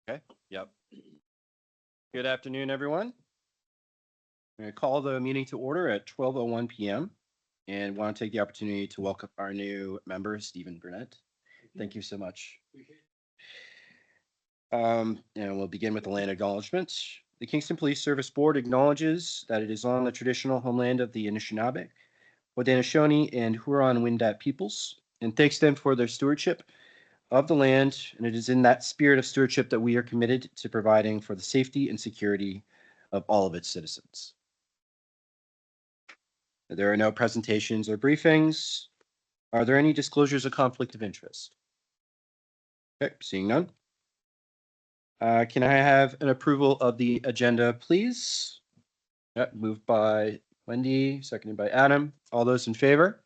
Okay. Yep. Good afternoon, everyone. I'm going to call the meeting to order at 12:01 p.m. and want to take the opportunity to welcome our new member, Stephen Burnett. Thank you so much. And we'll begin with the land acknowledgements. The Kingston Police Service Board acknowledges that it is on the traditional homeland of the Anishinaabe, Haudenosaunee, and Huron-Wendat peoples, and thanks them for their stewardship of the land, and it is in that spirit of stewardship that we are committed to providing for the safety and security of all of its citizens. There are no presentations or briefings. Are there any disclosures of conflict of interest? Okay, seeing none. Can I have an approval of the agenda, please? Yep, moved by Wendy, seconded by Adam. All those in favor?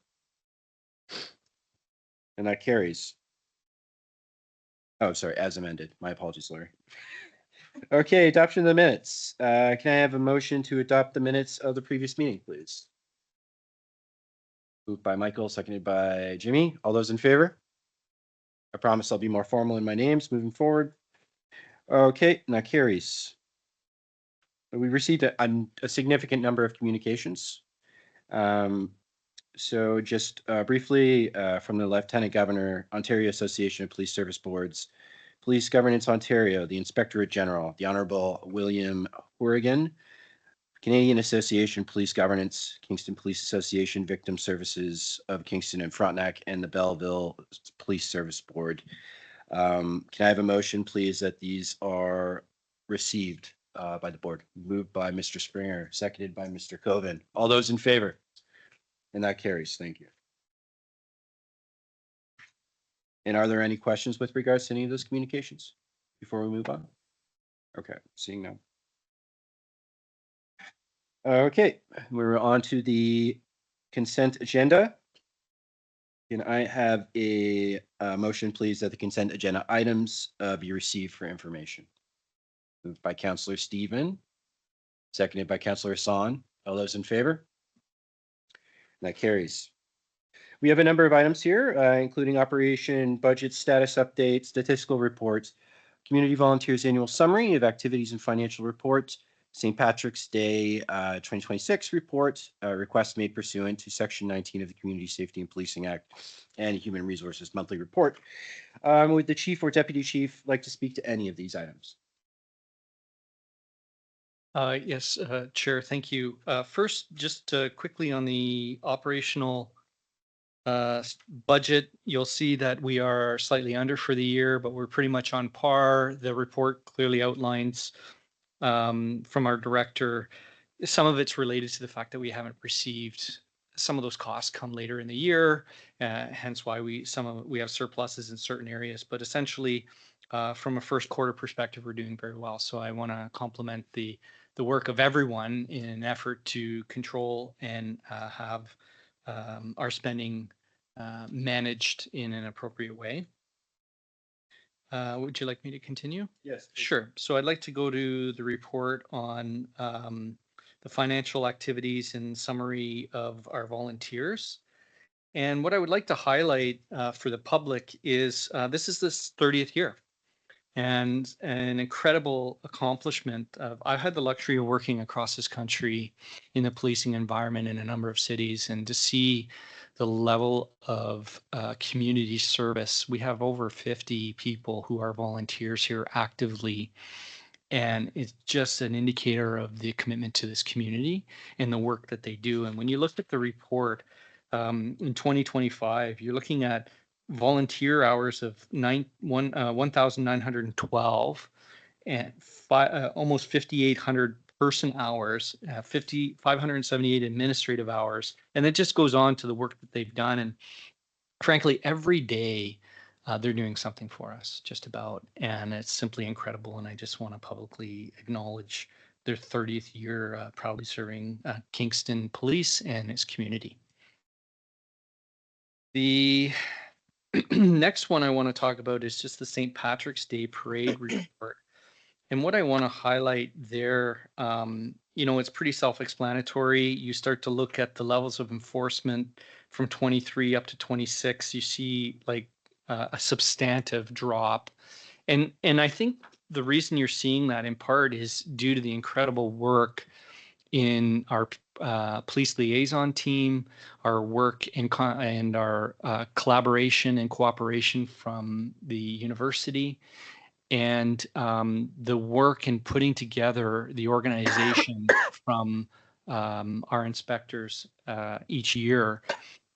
And that carries. Oh, sorry, as amended. My apologies, Larry. Okay, adoption of the minutes. Can I have a motion to adopt the minutes of the previous meeting, please? Moved by Michael, seconded by Jimmy. All those in favor? I promise I'll be more formal in my names moving forward. Okay, that carries. We received a significant number of communications. So just briefly from the Lieutenant Governor, Ontario Association of Police Service Boards, Police Governance Ontario, the Inspectorate General, the Honorable William Horrigan, Canadian Association Police Governance, Kingston Police Association Victim Services of Kingston and Frontenac, and the Belleville Police Service Board. Can I have a motion, please, that these are received by the board? Moved by Mr. Springer, seconded by Mr. Coven. All those in favor? And that carries. Thank you. And are there any questions with regards to any of those communications before we move on? Okay, seeing none. Okay, we're on to the consent agenda. Can I have a motion, please, that the consent agenda items be received for information? Moved by Councillor Stephen, seconded by Councillor Hassan. All those in favor? That carries. We have a number of items here, including operation budget status update, statistical reports, community volunteers annual summary of activities and financial reports, St. Patrick's Day 2026 report, request made pursuant to Section 19 of the Community Safety and Policing Act, and Human Resources Monthly Report. Would the chief or deputy chief like to speak to any of these items? Yes, Chair, thank you. First, just quickly on the operational budget, you'll see that we are slightly under for the year, but we're pretty much on par. The report clearly outlines from our director, some of it's related to the fact that we haven't received some of those costs come later in the year, hence why we have surpluses in certain areas. But essentially, from a first quarter perspective, we're doing very well. So I want to compliment the work of everyone in an effort to control and have our spending managed in an appropriate way. Would you like me to continue? Yes. Sure. So I'd like to go to the report on the financial activities and summary of our volunteers. And what I would like to highlight for the public is this is this 30th year and an incredible accomplishment. I've had the luxury of working across this country in the policing environment in a number of cities, and to see the level of community service. We have over 50 people who are volunteers here actively, and it's just an indicator of the commitment to this community and the work that they do. And when you look at the report in 2025, you're looking at volunteer hours of 1,912 and almost 5,800 person hours, 578 administrative hours. And it just goes on to the work that they've done. And frankly, every day they're doing something for us, just about. And it's simply incredible. And I just want to publicly acknowledge their 30th year proudly serving Kingston Police and its community. The next one I want to talk about is just the St. Patrick's Day Parade report. And what I want to highlight there, it's pretty self-explanatory. You start to look at the levels of enforcement from 23 up to 26. You see like a substantive drop. And I think the reason you're seeing that in part is due to the incredible work in our police liaison team, our work and our collaboration and cooperation from the university, and the work in putting together the organization from our inspectors each year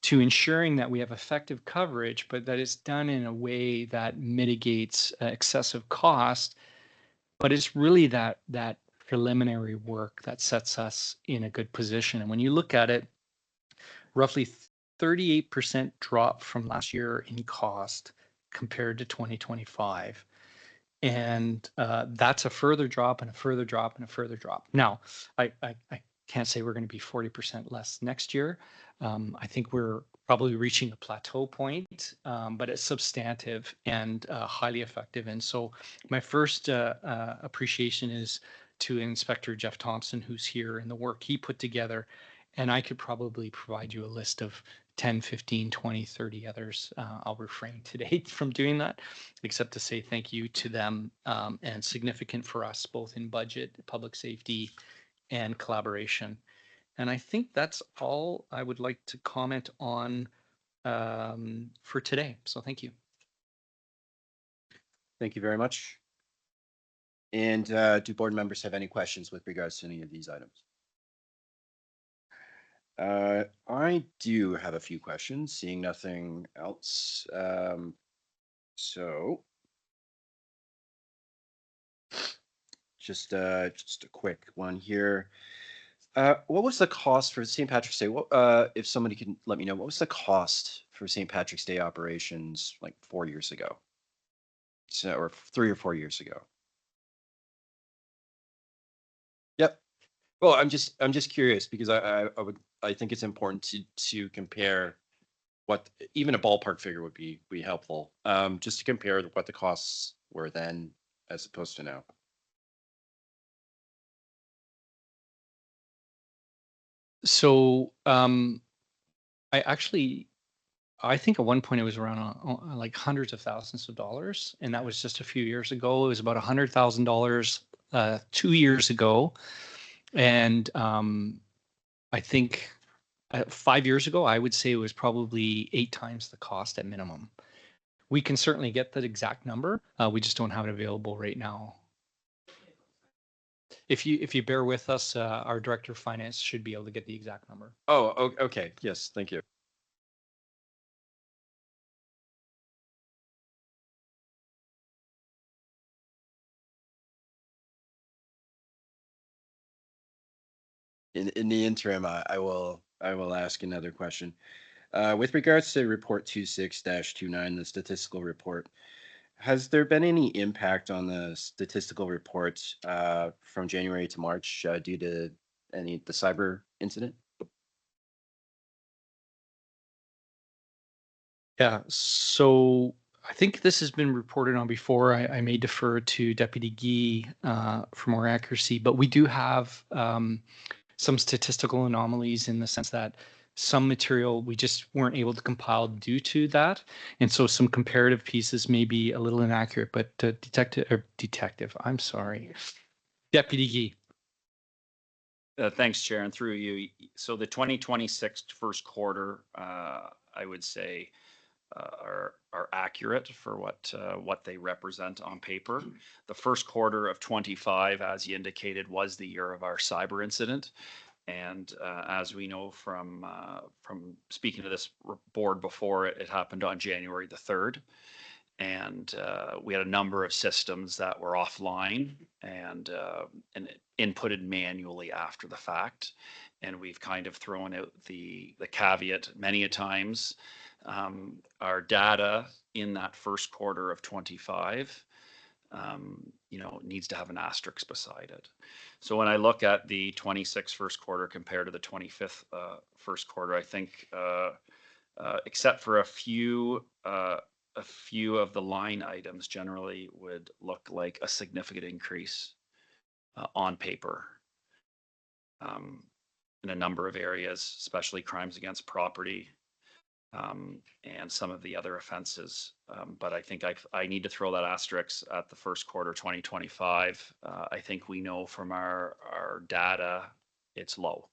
to ensuring that we have effective coverage, but that it's done in a way that mitigates excessive cost. But it's really that preliminary work that sets us in a good position. And when you look at it, roughly 38% drop from last year in cost compared to 2025. And that's a further drop and a further drop and a further drop. Now, I can't say we're going to be 40% less next year. I think we're probably reaching a plateau point, but it's substantive and highly effective. And so my first appreciation is to Inspector Jeff Thompson, who's here, and the work he put together. And I could probably provide you a list of 10, 15, 20, 30 others. I'll refrain today from doing that, except to say thank you to them, and significant for us, both in budget, public safety, and collaboration. And I think that's all I would like to comment on for today. So thank you. Thank you very much. And do board members have any questions with regards to any of these items? I do have a few questions, seeing nothing else. So just a quick one here. What was the cost for St. Patrick's Day? What, if somebody can let me know, what was the cost for St. Patrick's Day operations like 4 years ago? So, or 3 or 4 years ago? Yep. Well, I'm just curious because I think it's important to compare what even a ballpark figure would be helpful. Just to compare what the costs were then as opposed to now. So I think at one point it was around like hundreds of thousands of dollars, and that was just a few years ago. It was about $100,000 2 years ago, and I think 5 years ago, I would say it was probably 8 times the cost at minimum. We can certainly get that exact number. We just don't have it available right now. If you bear with us, our director of finance should be able to get the exact number. Oh, okay. Yes, thank you. In the interim, I will ask another question. With regards to report 26-29, the statistical report, has there been any impact on the statistical report from January to March due to the cyber incident? Yeah, so I think this has been reported on before. I may defer to Deputy Gee for more accuracy, but we do have some statistical anomalies in the sense that some material we just weren't able to compile due to that. And so some comparative pieces may be a little inaccurate, but I'm sorry, Deputy Gee. Thanks, Chair, and through you. So the 2026 first quarter, I would say, are accurate for what they represent on paper. The first quarter of 25, as you indicated, was the year of our cyber incident. And as we know from speaking to this board before, it happened on January the 3rd. And we had a number of systems that were offline and inputted manually after the fact. And we've kind of thrown out the caveat many a times. Our data in that first quarter of 25, needs to have an asterisk beside it. So when I look at the 26 first quarter compared to the 25th first quarter, I think except for a few of the line items generally would look like a significant increase on paper in a number of areas, especially crimes against property, and some of the other offenses. But I think I need to throw that asterisk at the first quarter 2025. I think we know from our data it's low.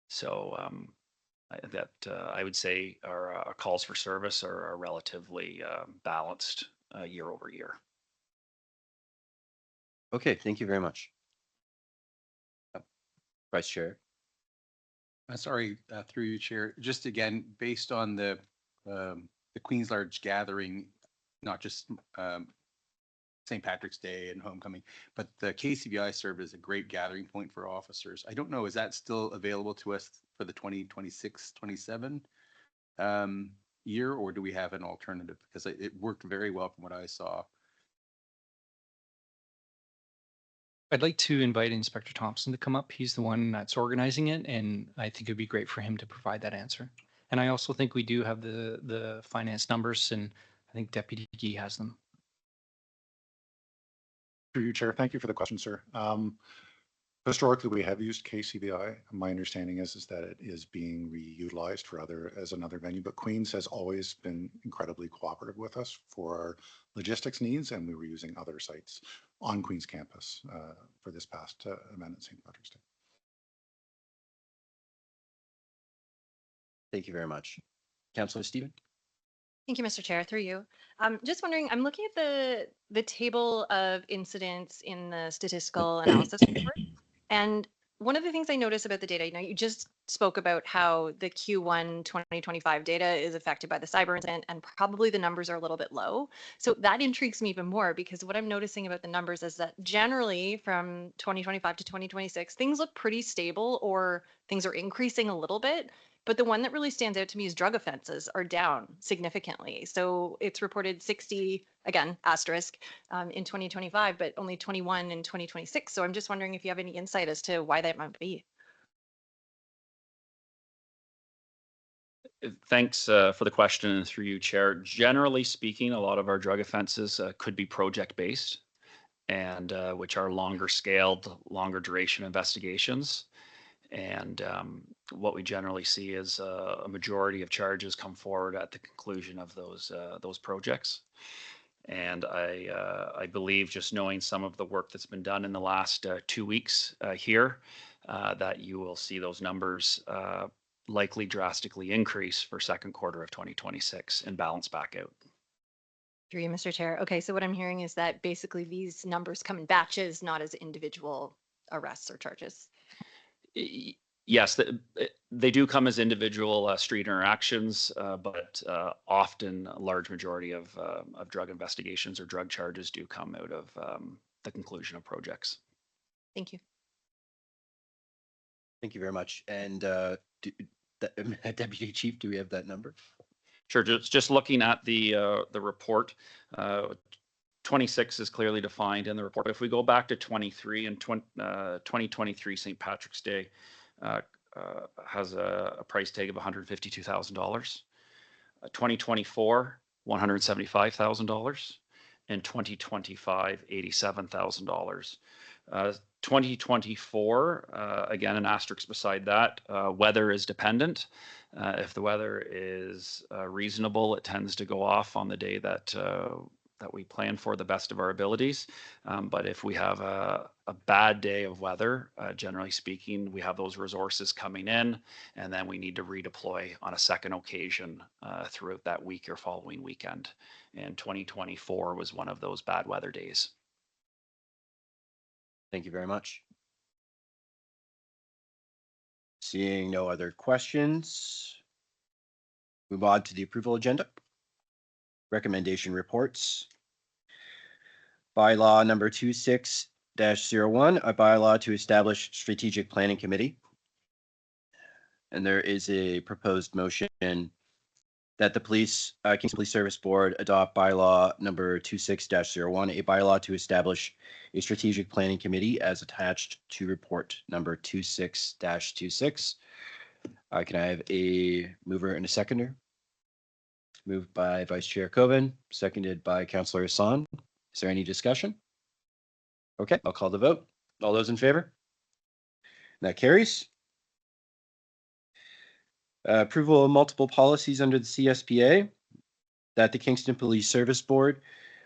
So I would say our calls for service are relatively balanced year over year. Okay, thank you very much. Vice Chair. Sorry, through you, Chair. Just again, based on the Queen's Large Gathering, not just St. Patrick's Day and homecoming, but the KCBI served as a great gathering point for officers. I don't know, is that still available to us for the 2026-27 year, or do we have an alternative? Because it worked very well from what I saw. I'd like to invite Inspector Thompson to come up. He's the one that's organizing it, and I think it'd be great for him to provide that answer. And I also think we do have the finance numbers, and I think Deputy Gee has them. Through you, Chair. Thank you for the question, sir. Historically, we have used KCBI. My understanding is that it is being reutilized for as another venue, but Queens has always been incredibly cooperative with us for our logistics needs, and we were using other sites on Queens campus for this past event at St. Patrick's Day. Thank you very much. Councillor Stephen. Thank you, Mr. Chair. Through you. Just wondering, I'm looking at the table of incidents in the statistical analysis report. And one of the things I noticed about the data, you just spoke about how the Q1 2025 data is affected by the cyber incident, and probably the numbers are a little bit low. So that intrigues me even more, because what I'm noticing about the numbers is that generally from 2025 to 2026, things look pretty stable, or things are increasing a little bit. But the one that really stands out to me is drug offenses are down significantly. So it's reported 60, again, asterisk, in 2025, but only 21 in 2026. So I'm just wondering if you have any insight as to why that might be. Thanks for the question, and through you, Chair. Generally speaking, a lot of our drug offenses could be project-based, and which are longer scaled, longer duration investigations. And what we generally see is a majority of charges come forward at the conclusion of those projects. And I believe, just knowing some of the work that's been done in the last 2 weeks here, that you will see those numbers likely drastically increase for second quarter of 2026 and balance back out. Through you, Mr. Chair. Okay, so what I'm hearing is that basically these numbers come in batches, not as individual arrests or charges. Yes, they do come as individual street interactions, but often a large majority of drug investigations or drug charges do come out of the conclusion of projects. Thank you. Thank you very much. And Deputy Chief, do we have that number? Sure. Just looking at the report, 26 is clearly defined in the report. But if we go back to 23 and 2023 St. Patrick's Day has a price tag of $152,000. 2024, $175,000. And 2025, $87,000. 2024, again, an asterisk beside that, weather is dependent. If the weather is reasonable, it tends to go off on the day that we plan for the best of our abilities. But if we have a bad day of weather, generally speaking, we have those resources coming in, and then we need to redeploy on a second occasion throughout that week or following weekend. And 2024 was one of those bad weather days. Thank you very much. Seeing no other questions, move on to the approval agenda. Recommendation reports. Bylaw number 26-01, a bylaw to establish strategic planning committee. And there is a proposed motion that the Kingston Police Service Board adopt bylaw number 26-01, a bylaw to establish a strategic planning committee as attached to report number 26-26. Can I have a mover and a seconder? Moved by Vice Chair Coven, seconded by Councillor Hassan. Is there any discussion? Okay, I'll call the vote. All those in favor? That carries. Approval of multiple policies under the CSPA, that the Kingston Police Service Board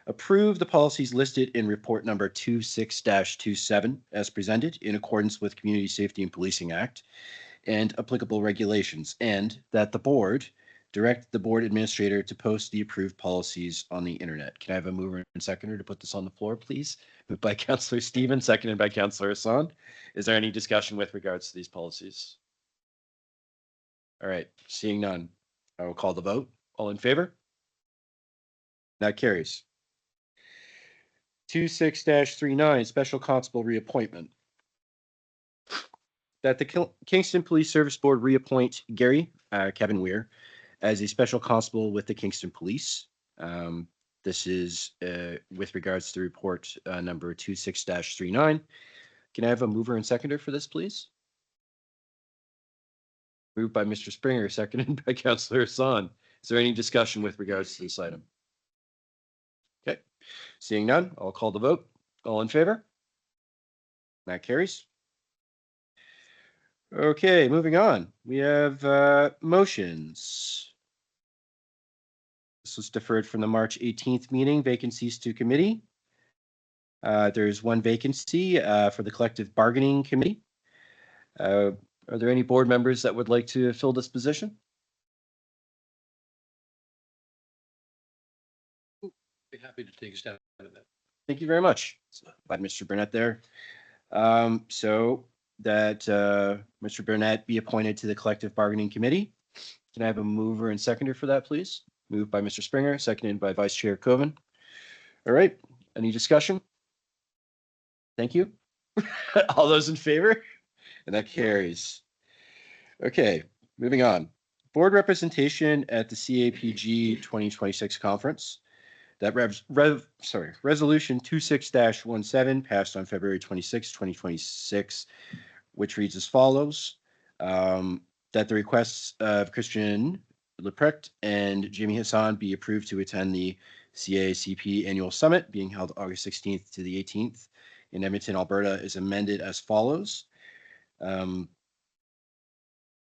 approve the policies listed in report number 26-27 as presented in accordance with Community Safety and Policing Act and applicable regulations, and that the board direct the board administrator to post the approved policies on the internet. Can I have a mover and seconder to put this on the floor, please? Moved by Councillor Stephen, seconded by Councillor Hassan. Is there any discussion with regards to these policies? All right, seeing none, I will call the vote. All in favor? That carries. 26-39, Special Constable Reappointment. That the Kingston Police Service Board reappoint Gary Kevin Weir as a Special Constable with the Kingston Police. This is with regards to report number 26-39. Can I have a mover and seconder for this, please? Moved by Mr. Springer, seconded by Councillor Hassan. Is there any discussion with regards to this item? Okay, seeing none, I'll call the vote. All in favor? That carries. Okay, moving on. We have motions. This was deferred from the March 18th meeting, vacancies to committee. There's one vacancy for the Collective Bargaining Committee. Are there any board members that would like to fill this position? Be happy to take a step out of that. Thank you very much. By Mr. Burnett there. So that Mr. Burnett be appointed to the Collective Bargaining Committee. Can I have a mover and seconder for that, please? Moved by Mr. Springer, seconded by Vice Chair Coven. All right, any discussion? Thank you. All those in favor? And that carries. Okay, moving on. Board representation at the CAPG 2026 conference. That resolution 26-17 passed on February 26, 2026, which reads as follows. That the requests of Christian Leprecht and Jamie Hassan be approved to attend the CACP annual summit being held August 16th to the 18th in Edmonton, Alberta is amended as follows.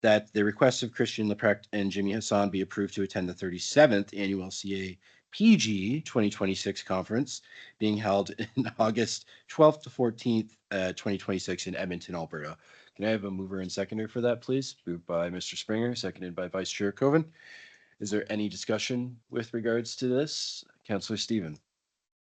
That the requests of Christian Leprecht and Jimmy Hassan be approved to attend the 37th annual CAPG 2026 conference being held in August 12th to 14th, 2026 in Edmonton, Alberta. Can I have a mover and seconder for that, please? Moved by Mr. Springer, seconded by Vice Chair Coven. Is there any discussion with regards to this? Councillor Stephen.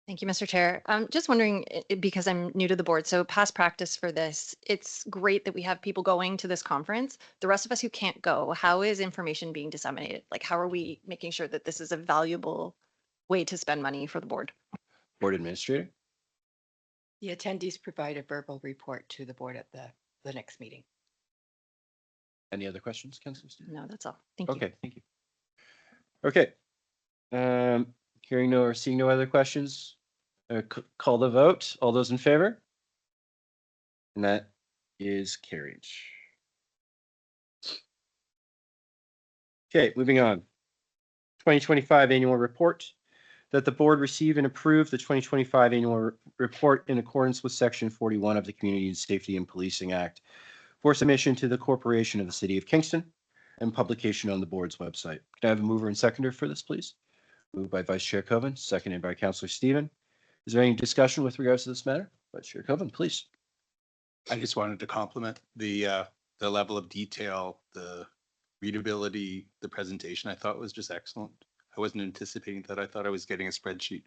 Thank you, Mr. Chair. I'm just wondering, because I'm new to the board, so past practice for this, it's great that we have people going to this conference. The rest of us who can't go, how is information being disseminated? Like, how are we making sure that this is a valuable way to spend money for the board? Board Administrator. The attendees provide a verbal report to the board at the next meeting. Any other questions, Councillor Stephen? No, that's all. Thank you. Okay, thank you. Okay. Hearing no or seeing no other questions, call the vote. All those in favor? And that is carried. Okay, moving on. 2025 annual report. That the board receive and approve the 2025 annual report in accordance with Section 41 of the Community Safety and Policing Act for submission to the Corporation of the City of Kingston and publication on the board's website. Can I have a mover and seconder for this, please? Moved by Vice Chair Coven, seconded by Councillor Stephen. Is there any discussion with regards to this matter? Vice Chair Coven, please. I just wanted to compliment the level of detail, the readability, the presentation. I thought was just excellent. I wasn't anticipating that. I thought I was getting a spreadsheet,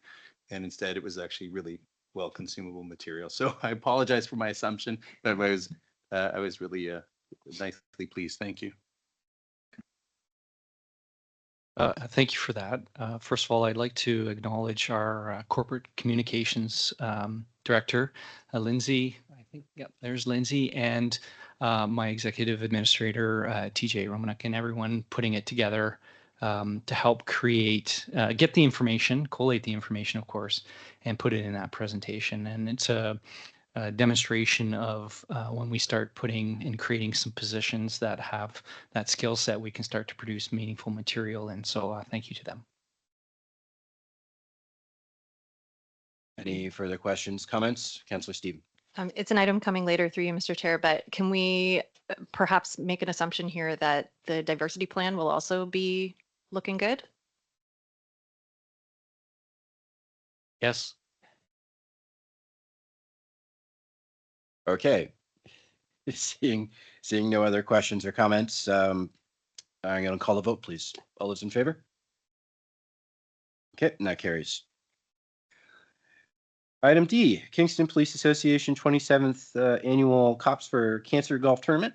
and instead it was actually really well consumable material. So I apologize for my assumption, but I was really nicely pleased. Thank you. Thank you for that. First of all, I'd like to acknowledge our corporate communications director, Lindsay. I think, yep, there's Lindsay, and my executive administrator, TJ Romanek, and everyone putting it together to help create, get the information, collate the information, of course, and put it in that presentation. And it's a demonstration of when we start putting and creating some positions that have that skill set, we can start to produce meaningful material. And so thank you to them. Any further questions, comments? Councillor Stephen. It's an item coming later through you, Mr. Chair, but can we perhaps make an assumption here that the diversity plan will also be looking good? Yes. Okay. Seeing no other questions or comments, I'm going to call the vote, please. All those in favor? Okay, and that carries. Item D, Kingston Police Association 27th Annual Cops for Cancer Golf Tournament.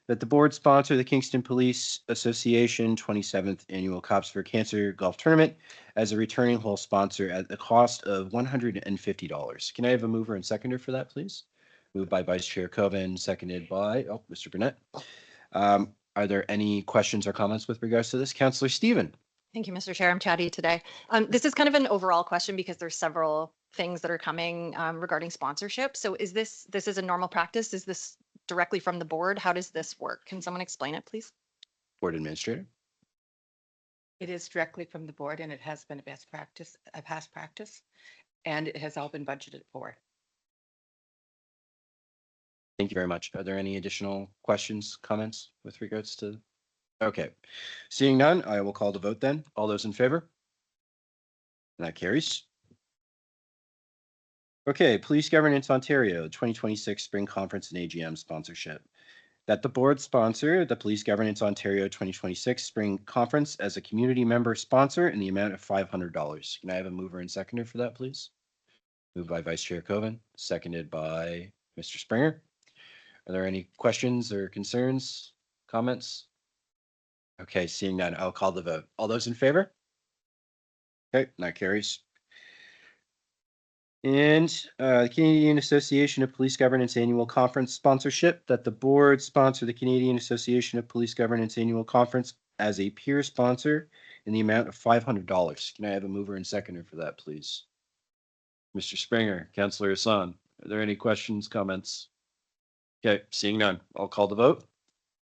That the board sponsor the Kingston Police Association 27th Annual Cops for Cancer Golf Tournament as a returning hole sponsor at the cost of $150. Can I have a mover and seconder for that, please? Moved by Vice Chair Coven, seconded by, Mr. Burnett. Are there any questions or comments with regards to this? Councillor Stephen. Thank you, Mr. Chair. I'm chatty today. This is kind of an overall question because there's several things that are coming regarding sponsorship. So is this is a normal practice? Is this directly from the board? How does this work? Can someone explain it, please? Board Administrator. It is directly from the board and it has been a best practice, a past practice, and it has all been budgeted for. Thank you very much. Are there any additional questions, comments with regards to? Okay, seeing none, I will call the vote then. All those in favor? And that carries. Okay, Police Governance Ontario 2026 Spring Conference and AGM sponsorship. That the board sponsor the Police Governance Ontario 2026 Spring Conference as a community member sponsor in the amount of $500. Can I have a mover and seconder for that, please? Moved by Vice Chair Coven, seconded by Mr. Springer. Are there any questions or concerns, comments? Okay, seeing none, I'll call the vote. All those in favor? Okay, that carries. And the Canadian Association of Police Governance Annual Conference sponsorship, that the board sponsor the Canadian Association of Police Governance Annual Conference as a peer sponsor in the amount of $500. Can I have a mover and seconder for that, please? Mr. Springer, Councillor Hassan, are there any questions, comments? Okay, seeing none, I'll call the vote.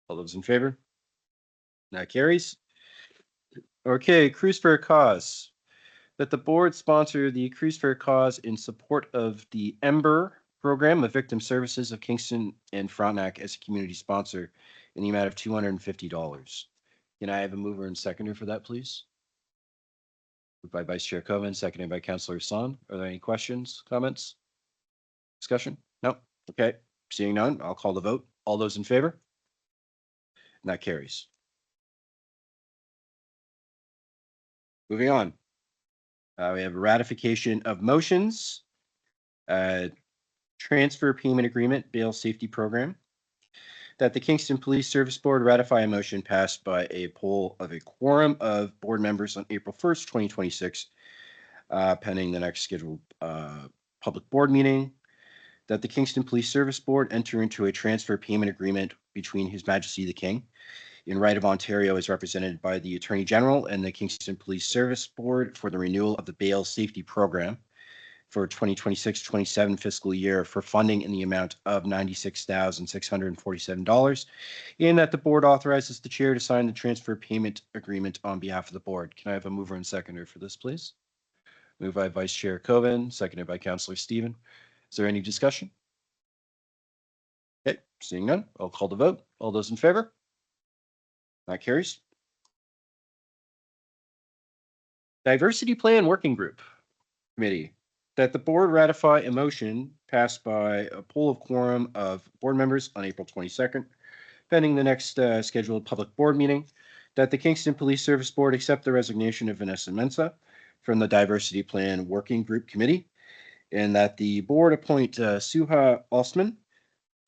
All those in favor? That carries. Okay, Cruise for a Cause. That the board sponsor the Cruise for a Cause in support of the EMBER program of Victim Services of Kingston and Frontenac as a community sponsor in the amount of $250. Can I have a mover and seconder for that, please? Moved by Vice Chair Coven, seconded by Councillor Hassan. Are there any questions, comments, discussion? No? Okay, seeing none, I'll call the vote. All those in favor? And that carries. Moving on. We have ratification of motions, transfer payment agreement, bail safety program. That the Kingston Police Service Board ratify a motion passed by a poll of a quorum of board members on April 1st, 2026, pending the next scheduled public board meeting. That the Kingston Police Service Board enter into a transfer payment agreement between His Majesty the King in right of Ontario as represented by the Attorney General and the Kingston Police Service Board for the renewal of the bail safety program for 2026-27 fiscal year for funding in the amount of $96,647, and that the board authorizes the chair to sign the transfer payment agreement on behalf of the board. Can I have a mover and seconder for this, please? Moved by Vice Chair Coven, seconded by Councillor Stephen. Is there any discussion? Okay, seeing none, I'll call the vote. All those in favor? That carries. Diversity Plan Working Group Committee. That the board ratify a motion passed by a poll of quorum of board members on April 22nd, pending the next scheduled public board meeting. That the Kingston Police Service Board accept the resignation of Vanessa Mensah from the Diversity Plan Working Group Committee, and that the board appoint Suha Osman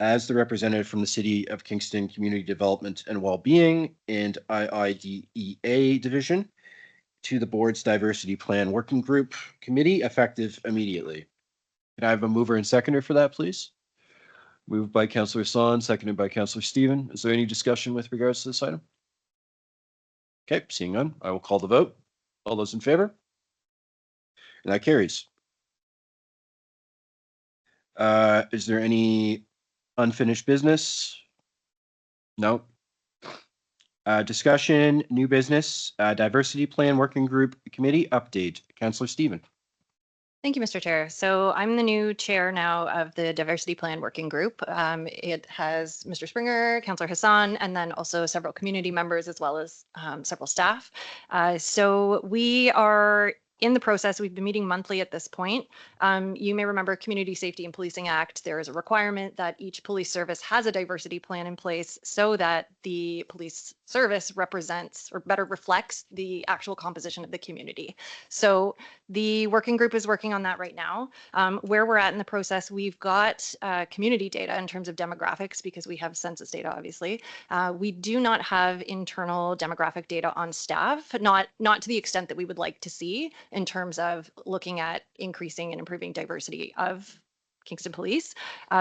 as the representative from the City of Kingston Community Development and Wellbeing and IIDEA Division to the board's Diversity Plan Working Group Committee effective immediately. Can I have a mover and seconder for that, please? Moved by Councillor Son, seconded by Councillor Stephen. Is there any discussion with regards to this item? Okay, seeing none, I will call the vote. All those in favor? And that carries. Is there any unfinished business? No. Discussion, new business, Diversity Plan Working Group Committee update. Councillor Stephen. Thank you, Mr. Chair. So I'm the new chair now of the Diversity Plan Working Group. It has Mr. Springer, Councillor Hassan, and then also several community members as well as several staff. So we are in the process. We've been meeting monthly at this point. You may remember Community Safety and Policing Act. There is a requirement that each police service has a diversity plan in place so that the police service represents or better reflects the actual composition of the community. So the working group is working on that right now. Where we're at in the process, we've got community data in terms of demographics because we have census data, obviously. We do not have internal demographic data on staff, not to the extent that we would like to see in terms of looking at increasing and improving diversity of Kingston Police.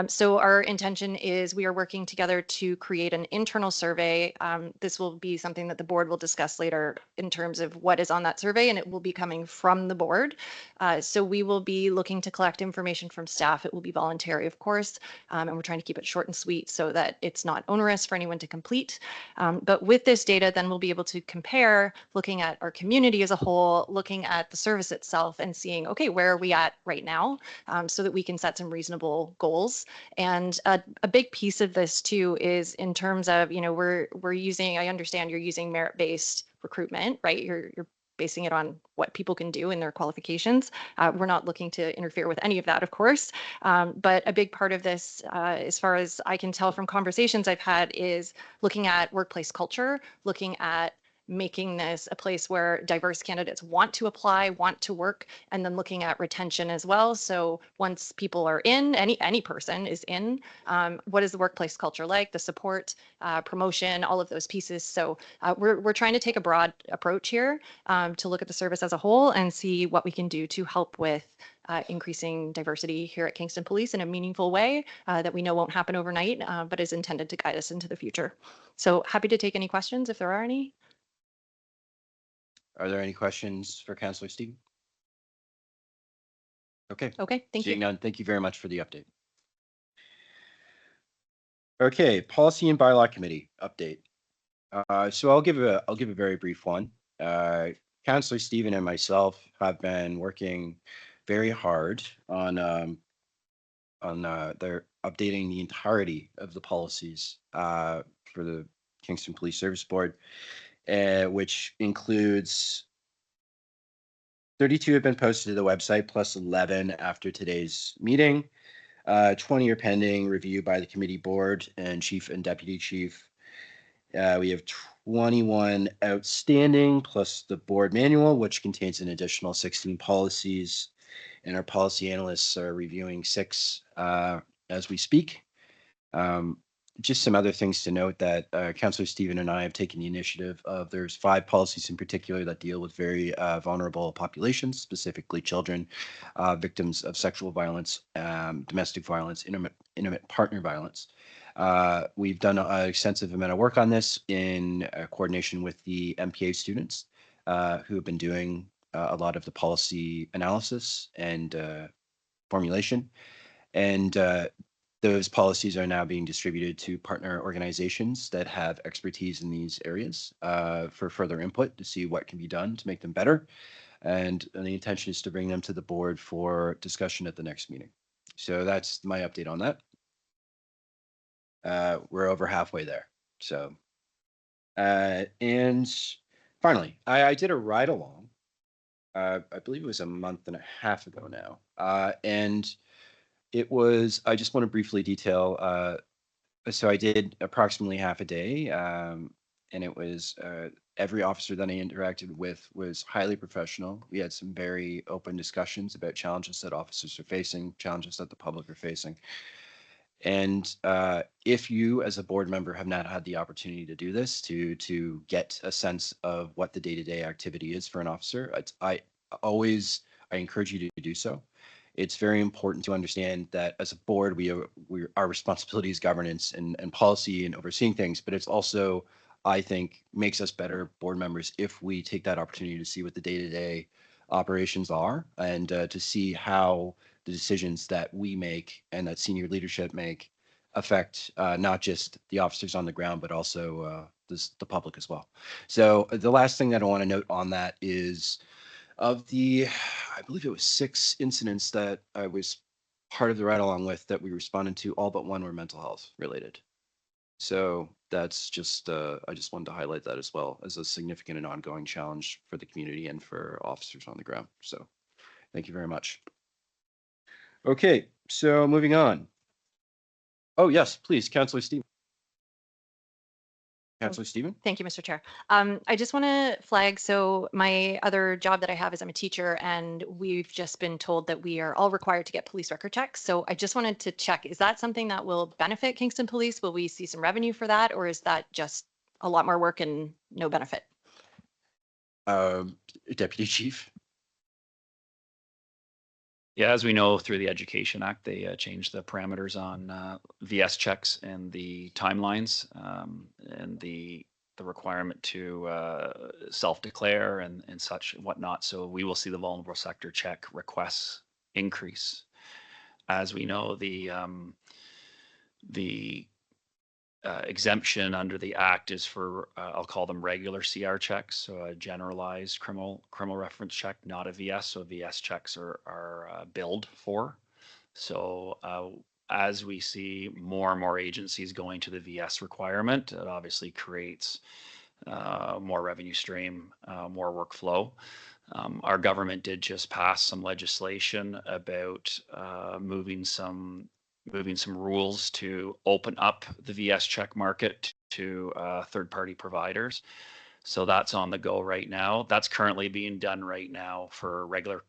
So our intention is we are working together to create an internal survey. This will be something that the board will discuss later in terms of what is on that survey, and it will be coming from the board. So we will be looking to collect information from staff. It will be voluntary, of course, and we're trying to keep it short and sweet so that it's not onerous for anyone to complete. But with this data, then we'll be able to compare, looking at our community as a whole, looking at the service itself and seeing, okay, where are we at right now, so that we can set some reasonable goals. And a big piece of this too is in terms of, we're using, I understand you're using merit-based recruitment, right? You're basing it on what people can do and their qualifications. We're not looking to interfere with any of that, of course. But a big part of this, as far as I can tell from conversations I've had, is looking at workplace culture, looking at making this a place where diverse candidates want to apply, want to work, and then looking at retention as well. So once people are in, any person is in, what is the workplace culture like, the support, promotion, all of those pieces. So we're trying to take a broad approach here to look at the service as a whole and see what we can do to help with increasing diversity here at Kingston Police in a meaningful way that we know won't happen overnight, but is intended to guide us into the future. So happy to take any questions if there are any. Are there any questions for Councillor Stephen? Okay. Okay, thank Seeing you. none, thank you very much for the update. Okay, Policy and Bylaw Committee update. So I'll give a very brief one. Councillor Stephen and myself have been working very hard on their updating the entirety of the policies for the Kingston Police Service Board, which includes 32 have been posted to the website, plus 11 after today's meeting. 20 are pending review by the committee board and chief and deputy chief. We have 21 outstanding, plus the board manual, which contains an additional 16 policies. And our policy analysts are reviewing 6 as we speak. Just some other things to note that Councillor Stephen and I have taken the initiative of, there's 5 policies in particular that deal with very vulnerable populations, specifically children, victims of sexual violence, domestic violence, intimate partner violence. We've done an extensive amount of work on this in coordination with the MPA students who have been doing a lot of the policy analysis and formulation. And those policies are now being distributed to partner organizations that have expertise in these areas for further input to see what can be done to make them better. And the intention is to bring them to the board for discussion at the next meeting. So that's my update on that. We're over halfway there. So, and finally, I did a ride along. I believe it was a month and a half ago now. And it was, I just want to briefly detail, so I did approximately half a day, and it was every officer that I interacted with was highly professional. We had some very open discussions about challenges that officers are facing, challenges that the public are facing. And if you, as a board member, have not had the opportunity to do this, to get a sense of what the day-to-day activity is for an officer, I encourage you to do so. It's very important to understand that as a board, our responsibility is governance and policy and overseeing things, but it's also, I think, makes us better board members if we take that opportunity to see what the day-to-day operations are and to see how the decisions that we make and that senior leadership make affect not just the officers on the ground, but also the public as well. So the last thing that I want to note on that is, of the, I believe it was 6 incidents that I was part of the ride along with that we responded to. All but one were mental health related. So that's just, I just wanted to highlight that as well as a significant and ongoing challenge for the community and for officers on the ground. So thank you very much. Okay, so moving on. Oh, yes, please, Councillor Stephen. Councillor Stephen? Thank you, Mr. Chair. I just want to flag, so my other job that I have is I'm a teacher, and we've just been told that we are all required to get police record checks. So I just wanted to check, is that something that will benefit Kingston Police? Will we see some revenue for that, or is that just a lot more work and no benefit? Deputy Chief? Yeah, as we know through the Education Act, they changed the parameters on VS checks and the timelines and the requirement to self-declare and such and whatnot. So we will see the vulnerable sector check requests increase. As we know, the exemption under the Act is for, I'll call them regular CR checks, so a generalized criminal reference check, not a VS. So VS checks are billed for. So as we see more and more agencies going to the VS requirement, it obviously creates more revenue stream, more workflow. Our government did just pass some legislation about moving some rules to open up the VS check market to third-party providers. So that's on the go right now. That's currently being done right now for regular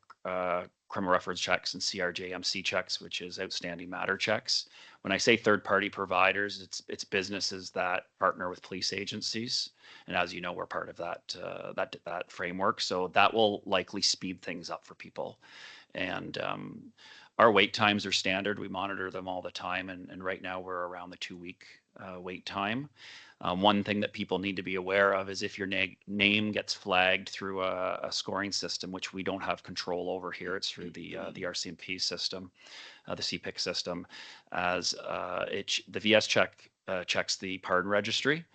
criminal reference checks and CRJMC checks, which is outstanding matter checks. When I say third-party providers, it's businesses that partner with police agencies, and as you know, we're part of that framework. So that will likely speed things up for people. And our wait times are standard. We monitor them all the time, and right now we're around the 2-week wait time. One thing that people need to be aware of is if your name gets flagged through a scoring system, which we don't have control over here, it's through the RCMP system, the CPIC system, as the VS check checks the pardon registry.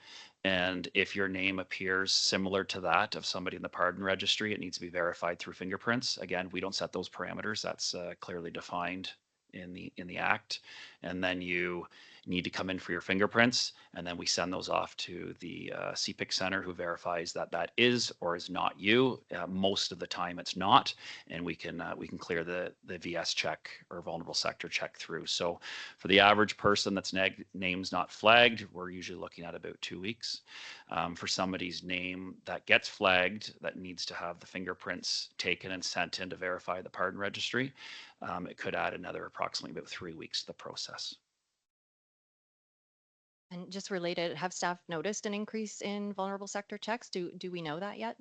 And if your name appears similar to that of somebody in the pardon registry, it needs to be verified through fingerprints. Again, we don't set those parameters. That's clearly defined in the Act. And then you need to come in for your fingerprints, and then we send those off to the CPIC center, who verifies that that is or is not you. Most of the time it's not, and we can clear the VS check or vulnerable sector check through. So for the average person that's name's not flagged, we're usually looking at about 2 weeks. For somebody's name that gets flagged, that needs to have the fingerprints taken and sent in to verify the pardon registry, it could add another approximately about 3 weeks to the process. And just related, have staff noticed an increase in vulnerable sector checks? Do we know that yet?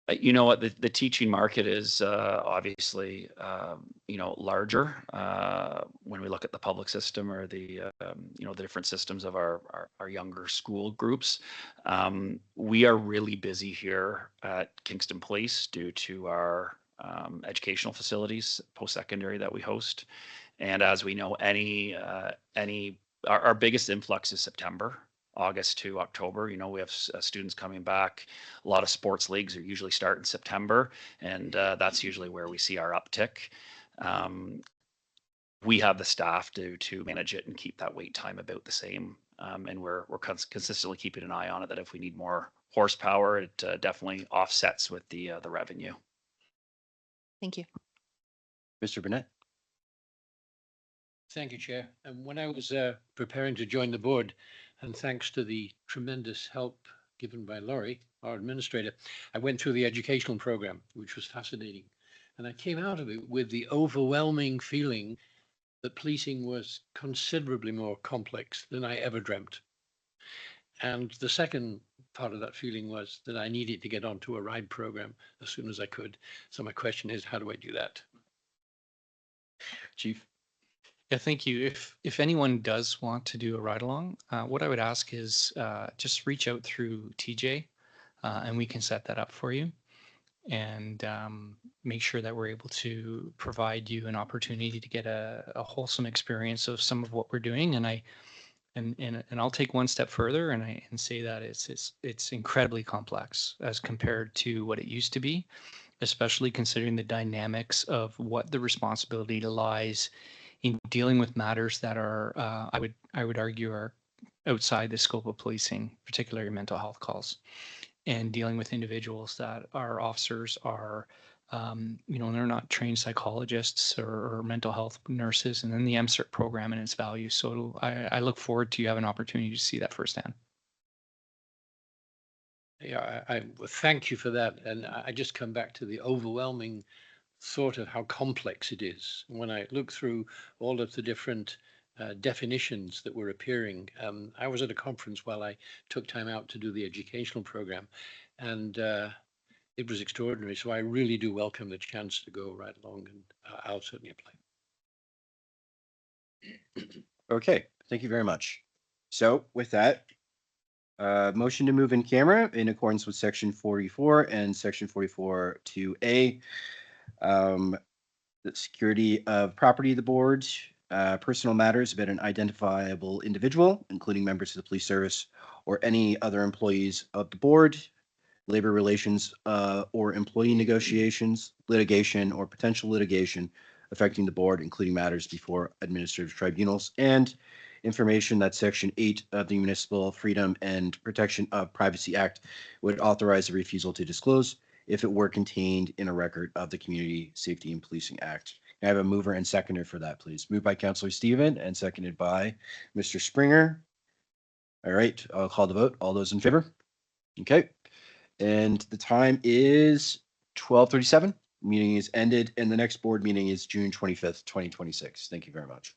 You know what, the teaching market is obviously larger when we look at the public system or the the different systems of our younger school groups. We are really busy here at Kingston Police due to our educational facilities, post-secondary, that we host. And as we know, our biggest influx is September, August to October. We have students coming back. A lot of sports leagues are usually start in September, and that's usually where we see our uptick. We have the staff to manage it and keep that wait time about the same. And we're consistently keeping an eye on it, that if we need more horsepower, it definitely offsets with the revenue. Thank you. Mr. Burnett? Thank you, Chair. And when I was preparing to join the board, and thanks to the tremendous help given by Laurie, our administrator, I went through the educational program, which was fascinating. And I came out of it with the overwhelming feeling that policing was considerably more complex than I ever dreamt. And the second part of that feeling was that I needed to get onto a ride program as soon as I could. So my question is, how do I do that? Chief? Yeah, thank you. If anyone does want to do a ride along, what I would ask is just reach out through TJ, and we can set that up for you, and make sure that we're able to provide you an opportunity to get a wholesome experience of some of what we're doing. And and I'll take one step further and say that it's incredibly complex as compared to what it used to be, especially considering the dynamics of what the responsibility lies in dealing with matters that are, I would argue, are outside the scope of policing, particularly mental health calls, and dealing with individuals that our officers are, they're not trained psychologists or mental health nurses, and then the MCERT program and its value. So I look forward to you having an opportunity to see that firsthand. Yeah, I thank you for that. And I just come back to the overwhelming thought of how complex it is. When I look through all of the different definitions that were appearing, I was at a conference while I took time out to do the educational program, and it was extraordinary. So I really do welcome the chance to go right along, and I'll certainly apply. Okay, thank you very much. So with that, motion to move in camera in accordance with section 44 and section 44 2A. The security of property of the board, personal matters about an identifiable individual, including members of the police service or any other employees of the board, labor relations or employee negotiations, litigation or potential litigation affecting the board, including matters before administrative tribunals, and information that Section 8 of the Municipal Freedom and Protection of Privacy Act would authorize a refusal to disclose if it were contained in a record of the Community Safety and Policing Act. Can I have a mover and seconder for that, please? Moved by Councillor Steven and seconded by Mr. Springer. All right, I'll call the vote. All those in favor? Okay. And the time is 12:37. Meeting is ended, and the next board meeting is June 25th, 2026. Thank you very much.